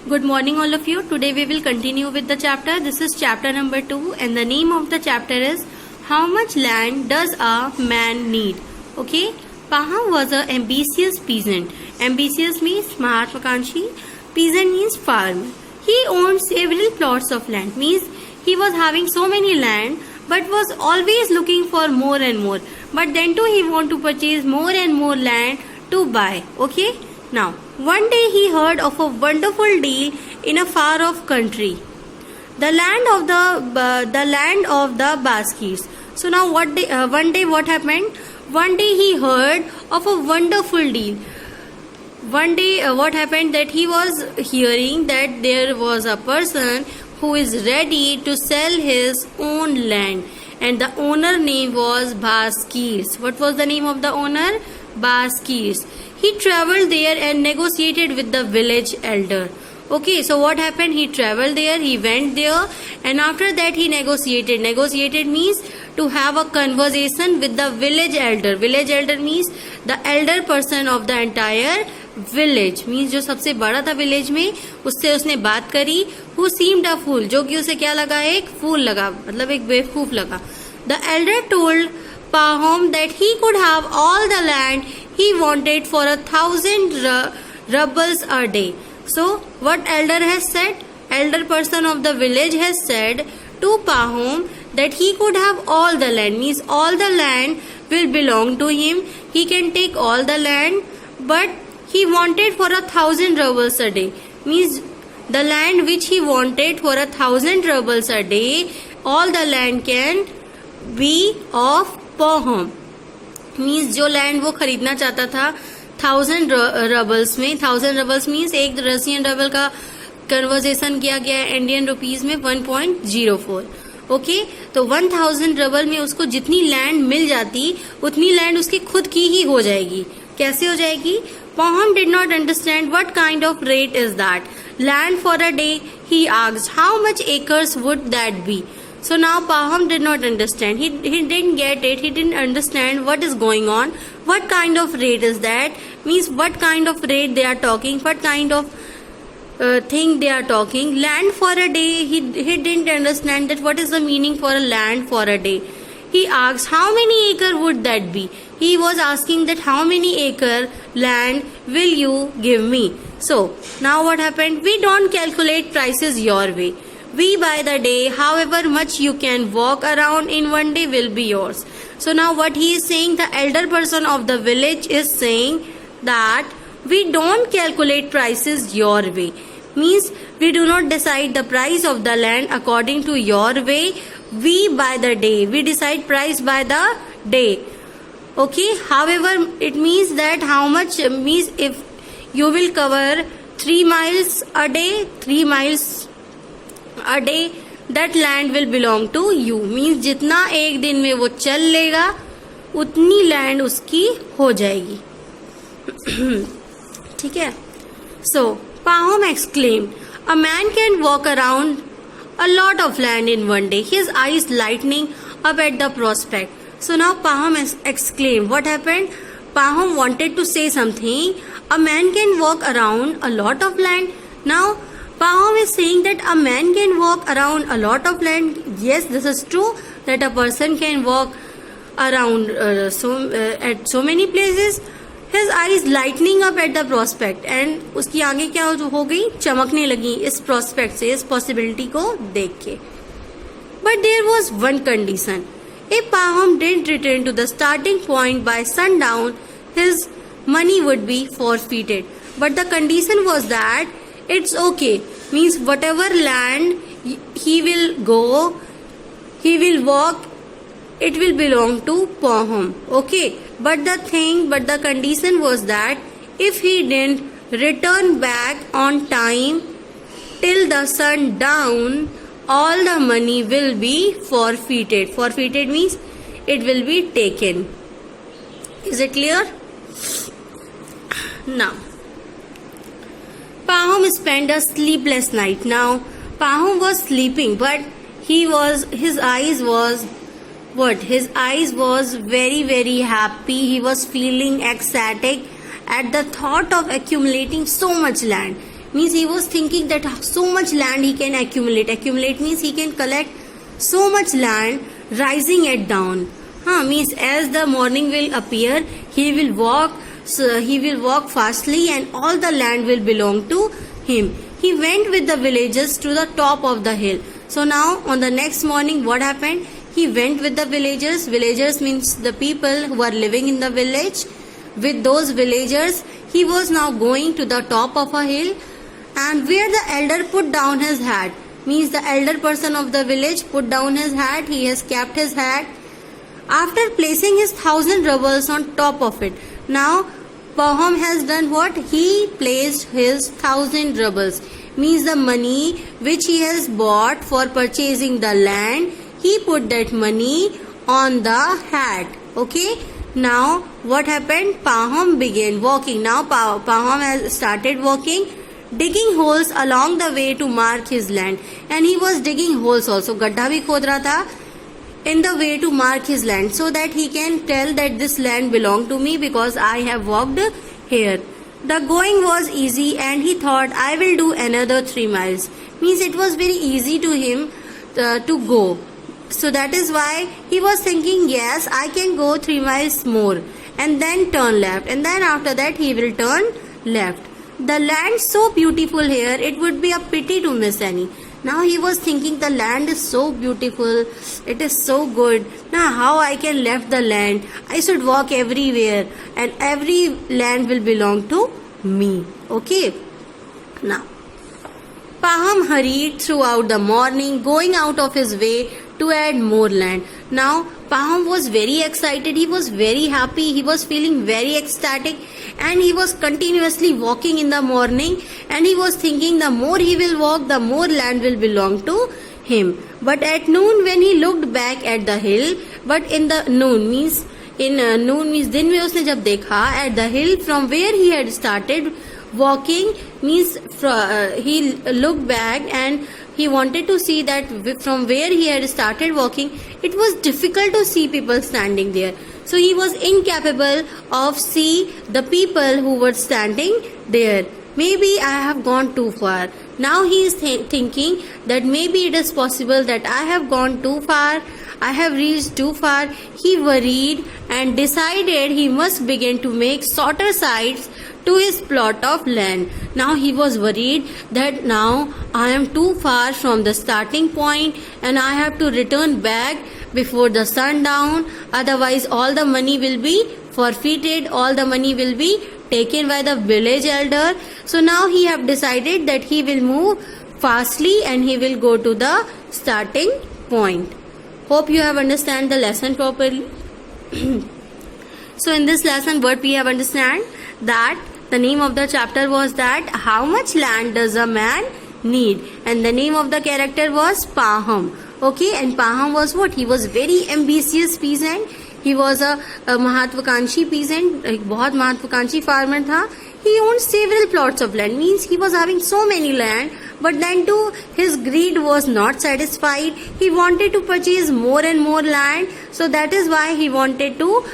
Good morning all of you. Today we will continue with the chapter. This is chapter number 2 and the name of the chapter is How much land does a man need? Okay. Paham was an ambitious peasant. Ambitious means Mahatmakanshi. Peasant means farmer. He owned several plots of land. Means he was having so many land but was always looking for more and more. But then too he want to purchase more and more land to buy. Okay. Now, one day he heard of a wonderful deal in a far-off country, the land of the Baskis. So now, one day what happened? One day he heard of a wonderful deal. One day, what happened that he was hearing that there was a person who is ready to sell his own land, and the owner name was Baskis. What was the name of the owner? Baskis. He traveled there and negotiated with the village elder. Okay, so what happened? He traveled there, he went there, and after that he negotiated. Negotiated means to have a conversation with the village elder. Village elder means the elder person of the entire village. Means जो सबसे बड़ा था village में, उससे उसने बात करी. Who seemed a fool, जो कि उसे क्या लगा? एक फूल लगा, मतलब एक बेवकूफ लगा. The elder told Pahom that he could have all the land he wanted for 1,000 rubles a day. So what elder has said? Elder person of the village has said to Pahom that he could have all the land. Means all the land will belong to him. He can take all the land, but he wanted for 1,000 rubles a day. Means the land which he wanted for 1,000 rubles a day, all the land can be of Pahom. Means जो land वो खरीदना चाहता था 1,000 रबल्स में. 1,000 रबल्स means एक Russian rubble का conversation किया गया है इंडियन रुपीज में 1.04. ओके, तो 1,000 रबल में उसको जितनी लैंड मिल जाती उतनी लैंड उसकी खुद की ही हो जाएगी. कैसे हो जाएगी? Pahom did not understand what kind of rate is that. Land for a day, he asked. How much acres would that be? So now Pahom did not understand. He didn't get it. He didn't understand what is going on. What kind of rate is that? Means what kind of rate they are talking. What kind of thing they are talking. Land for a day. He didn't understand that what is the meaning for a land for a day. He asked how many acre would that be. He was asking that how many acre land will you give me. So now what happened? We don't calculate prices your way. We buy the day, however much you can walk around in one day will be yours. So now what he is saying, the elder person of the village is saying that we don't calculate prices your way. Means we do not decide the price of the land according to your way. We buy the day. We decide price by the day. Okay, however it means that how much means if you will cover 3 miles a day, 3 miles a day, that land will belong to you. Means जितना एक दिन में वो चल लेगा उतनी land उसकी हो जाएगी. ठीक है. So Pahom exclaimed, a man can walk around a lot of land in one day. His eyes lightening up at the prospect. So now Pahom exclaimed. What happened? Pahom wanted to say something. A man can walk around a lot of land. Now Pahom is saying that a man can walk around a lot of land. Yes, this is true that a person can walk around at so many places. His eyes lightening up at the prospect and उसकी आगे क्या हो गई? चमकने लगी इस prospect से, इस possibility को देख के. But there was one condition. If Pahom didn't return to the starting point by sundown, his money would be forfeited. But the condition was that it's okay. Means whatever land he will go, he will walk, it will belong to Pahom. Okay. But the condition was that if he didn't return back on time till the sun down, all the money will be forfeited. Forfeited means it will be taken. Is it clear? Now, Pahom spent a sleepless night. Now, Pahom was sleeping, but his eyes was very, very happy. He was feeling ecstatic at the thought of accumulating so much land. Means he was thinking that so much land he can accumulate. Accumulate means he can collect so much land, rising it down. Means as the morning will appear, he will walk. So he will walk fastly, and all the land will belong to him. He went with the villagers to the top of the hill. So now on the next morning, what happened? He went with the villagers. Villagers means the people who are living in the village. With those villagers, he was now going to the top of a hill, and where the elder put down his hat. Means the elder person of the village put down his hat. He has kept his hat after placing his 1,000 rubles on top of it. Now Pahom has done what? He placed his 1,000 rubles. Means the money which he has bought for purchasing the land, he put that money on the hat. Okay. Now what happened? Pahom began walking. Now Pahom has started walking, digging holes along the way to mark his land. And he was digging holes also. गड्ढा भी खोद रहा था in the way to mark his land, so that he can tell that this land belongs to me because I have walked here. The going was easy, and he thought, I will do another 3 miles. Means it was very easy to him to go. So that is why he was thinking, yes, I can go 3 miles more, and then turn left, and then after that he will turn left. The land so beautiful here, it would be a pity to miss any. Now he was thinking, the land is so beautiful, it is so good. Now how I can left the land? I should walk everywhere, and every land will belong to me. Okay. Now Pahom hurried throughout the morning, going out of his way to add more land. Now Pahom was very excited, he was very happy, he was feeling very ecstatic, and he was continuously walking in the morning, and he was thinking the more he will walk, the more land will belong to him. But at noon, when he looked back at the hill, but in the noon means दिन में उसने जब देखा at the hill from where he had started walking, means he looked back and he wanted to see that from where he had started walking, it was difficult to see people standing there. So he was incapable of see the people who were standing there. Maybe I have gone too far. Now he is thinking that maybe it is possible that I have gone too far, I have reached too far. He worried and decided he must begin to make shorter sides to his plot of land. Now he was worried that now I am too far from the starting point and I have to return back before the sundown. Otherwise all the money will be forfeited, all the money will be taken by the village elder. So now he have decided that he will move fastly and he will go to the starting point. Hope you have understand the lesson properly. So in this lesson what we have understand that the name of the chapter was that how much land does a man need, and the name of the character was Pahom. Okay, and Pahom was what? He was very ambitious peasant. He was a महत्वाकांक्षी peasant, एक बहुत महत्वाकांक्षी farmer था. He owned several plots of land, means he was having so many land, but then too his greed was not satisfied. He wanted to purchase more and more land, so that is why he wanted to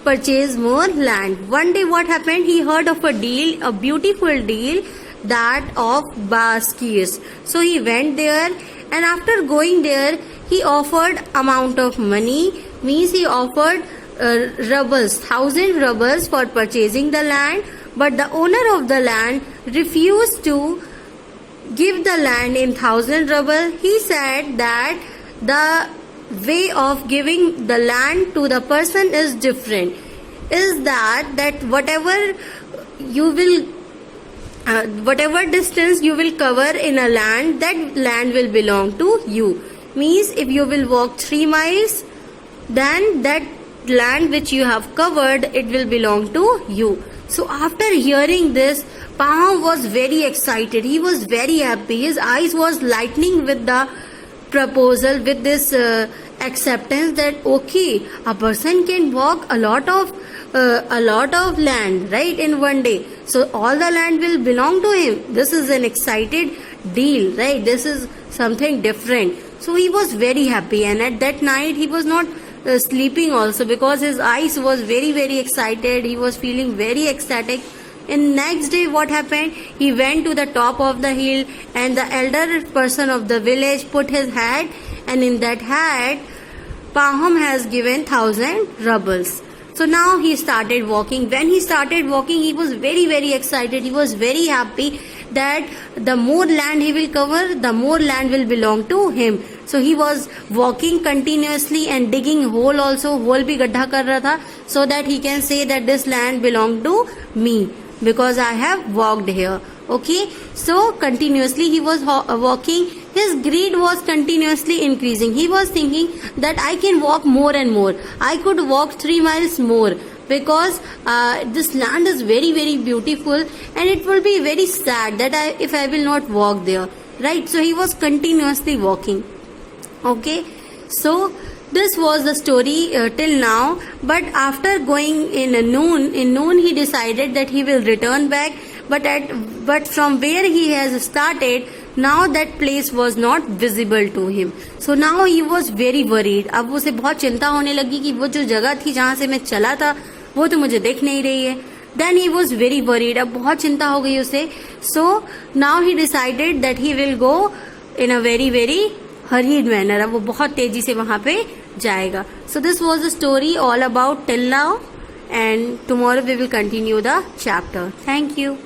purchase more land. One day what happened? He heard of a deal, a beautiful deal, that of baskets. So he went there, and after going there he offered amount of money, means he offered rubles, 1,000 rubles for purchasing the land, but the owner of the land refused to give the land in 1,000 rubles. He said that the way of giving the land to the person is different, is that whatever you will whatever distance you will cover in a land, that land will belong to you. Means if you will walk 3 miles, then that land which you have covered, it will belong to you. So after hearing this, Pahom was very excited. He was very happy. His eyes was lightening with the proposal, with this acceptance that okay, a person can walk a lot of land, right, in one day. So all the land will belong to him. This is an excited deal, right? This is something different. So he was very happy, and at that night he was not sleeping also, because his eyes was very excited. He was feeling very ecstatic In next day, what happened? He went to the top of the hill, and the elder person of the village put his hat, and in that hat, Pahom has given 1,000 rubles. So now he started walking. When he started walking, he was very, very excited. He was very happy that the more land he will cover, the more land will belong to him. So he was walking continuously and digging hole also. Hole bhi gadha kar raha tha, so that he can say that this land belong to me because I have walked here. Okay, so continuously he was walking. His greed was continuously increasing. He was thinking that I can walk more and more. I could walk 3 miles more because this land is very, very beautiful, and it will be very sad that if I will not walk there. Right? So he was continuously walking. Okay, so this was the story till now. But after going in noon he decided that he will return back. But from where he has started, now that place was not visible to him. So now he was very worried. अब उसे बहुत चिंता होने लगी कि वो जो जगह थी जहाँ से मैं चला था वो तो मुझे दिख नहीं रही है. Then he was very worried. अब बहुत चिंता हो गई उसे. So now he decided that he will go in a very, very hurried manner. अब वो बहुत तेजी से वहाँ पे जाएगा. So this was the story all about till now, and tomorrow we will continue the chapter. Thank you.